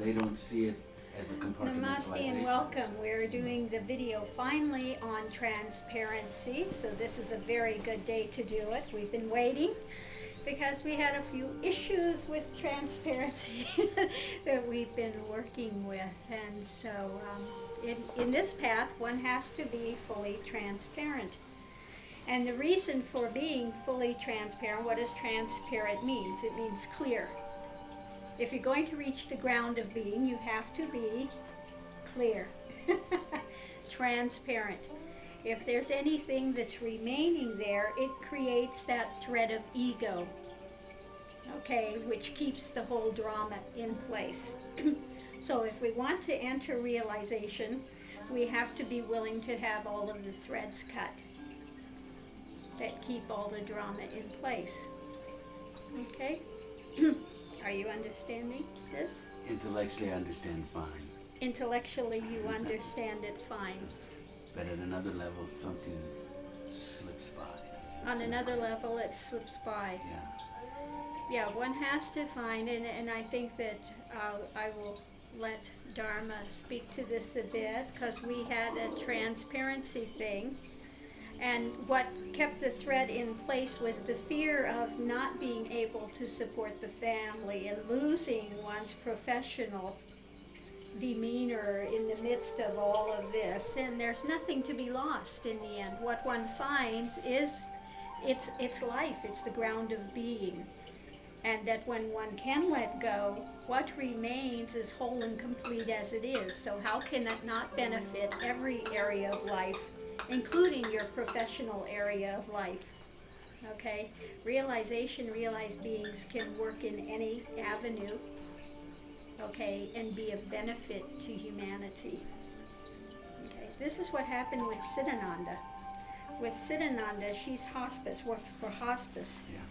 they don't see it as a compartmentalization. Namaste and welcome. We're doing the video finally on transparency, so this is a very good day to do it. We've been waiting because we had a few issues with transparency that we've been working with, and so in this path one has to be fully transparent. And the reason for being fully transparent, what does transparent means? It means clear. If you're going to reach the ground of being, you have to be clear, transparent. If there's anything that's remaining there, it creates that thread of ego, okay, which keeps the whole drama in place. So if we want to enter realization, we have to be willing to have all of the threads cut that keep all the drama in place, okay? Are you understanding this? Intellectually I understand fine. Intellectually you understand it fine. But at another level something slips by. On another level it slips by. Yeah. Yeah, one has to find, and I think that I will let Dharma speak to this a bit, because we had a transparency thing. And what kept the thread in place was the fear of not being able to support the family and losing one's professional demeanor in the midst of all of this. And there's nothing to be lost in the end. What one finds is it's life, it's the ground of being. And that when one can let go, what remains is whole and complete as it is. So how can it not benefit every area of life, including your professional area of life? Okay? Realization, realized beings can work in any avenue, okay, and be of benefit to humanity. Okay? This is what happened with Siddhananda. With Siddhananda, she's hospice, works for hospice. Yeah.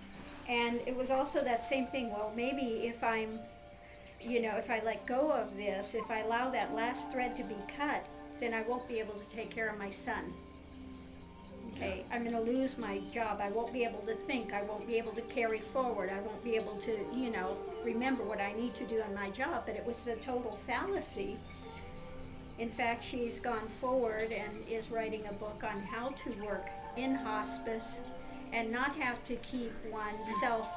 And it was also that same thing, well, maybe if I'm, if I let go of this, if I allow that last thread to be cut, then I won't be able to take care of my son. Okay, I'm going to lose my job. I won't be able to think. I won't be able to carry forward. I won't be able to, remember what I need to do in my job. But it was a total fallacy. In fact, she's gone forward and is writing a book on how to work in hospice and not have to keep oneself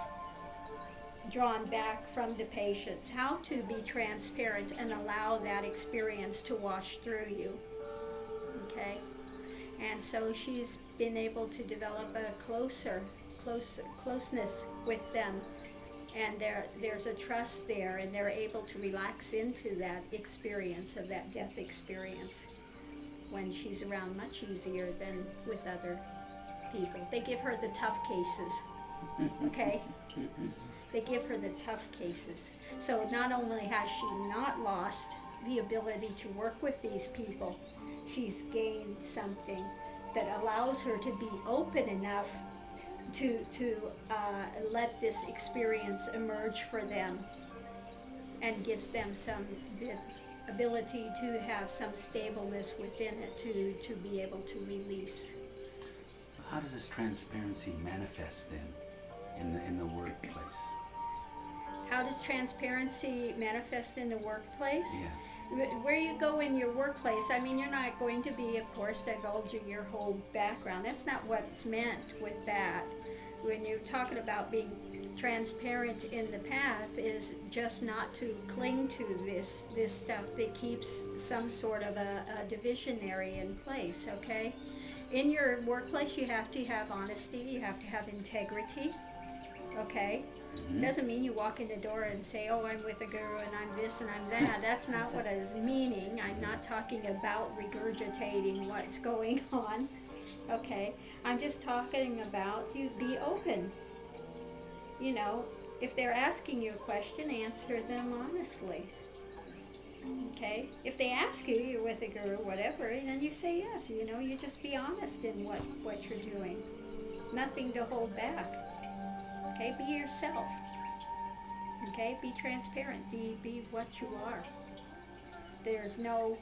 drawn back from the patients. How to be transparent and allow that experience to wash through you. Okay? And so she's been able to develop a closeness with them. And there's a trust there, and they're able to relax into that experience of that death experience when she's around much easier than with other people. They give her the tough cases, okay? They give her the tough cases. So not only has she not lost the ability to work with these people, she's gained something that allows her to be open enough to let this experience emerge for them, and gives them the ability to have some stableness within it to be able to release. How does this transparency manifest then in the workplace? How does transparency manifest in the workplace? Yes. Where you go in your workplace, I mean, you're not going to be, of course, divulging your whole background. That's not what's meant with that. When you're talking about being transparent in the path, is just not to cling to this stuff that keeps some sort of a divisionary in place, okay? In your workplace, you have to have honesty, you have to have integrity, okay? Mm-hmm. Doesn't mean you walk in the door and say, oh, I'm with a guru and I'm this and I'm that. That's not what I was meaning. I'm not talking about regurgitating what's going on, okay? I'm just talking about you be open. If they're asking you a question, answer them honestly. Okay? If they ask you, you're with a guru, whatever, then you say yes. You just be honest in what you're doing. Nothing to hold back. Okay? Be yourself. Okay? Be transparent. Be what you are. There's no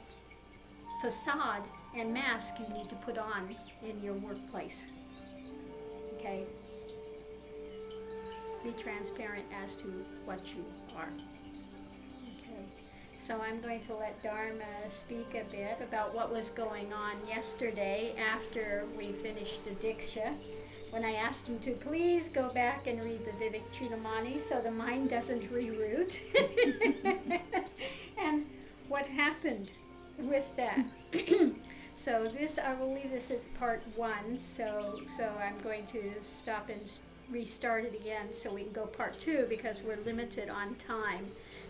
facade and mask you need to put on in your workplace. Okay? Be transparent as to what you are. Okay? So I'm going to let Dharma speak a bit about what was going on yesterday after we finished the Diksha, when I asked him to please go back and read the Vivek Chudamani so the mind doesn't reroute. And what happened with that. So this, I will leave this as part 1, so I'm going to stop and restart it again so we can go part 2 because we're limited on time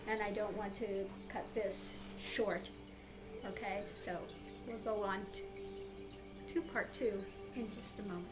and I don't want to cut this short. Okay, so we'll go on to part 2 in just a moment.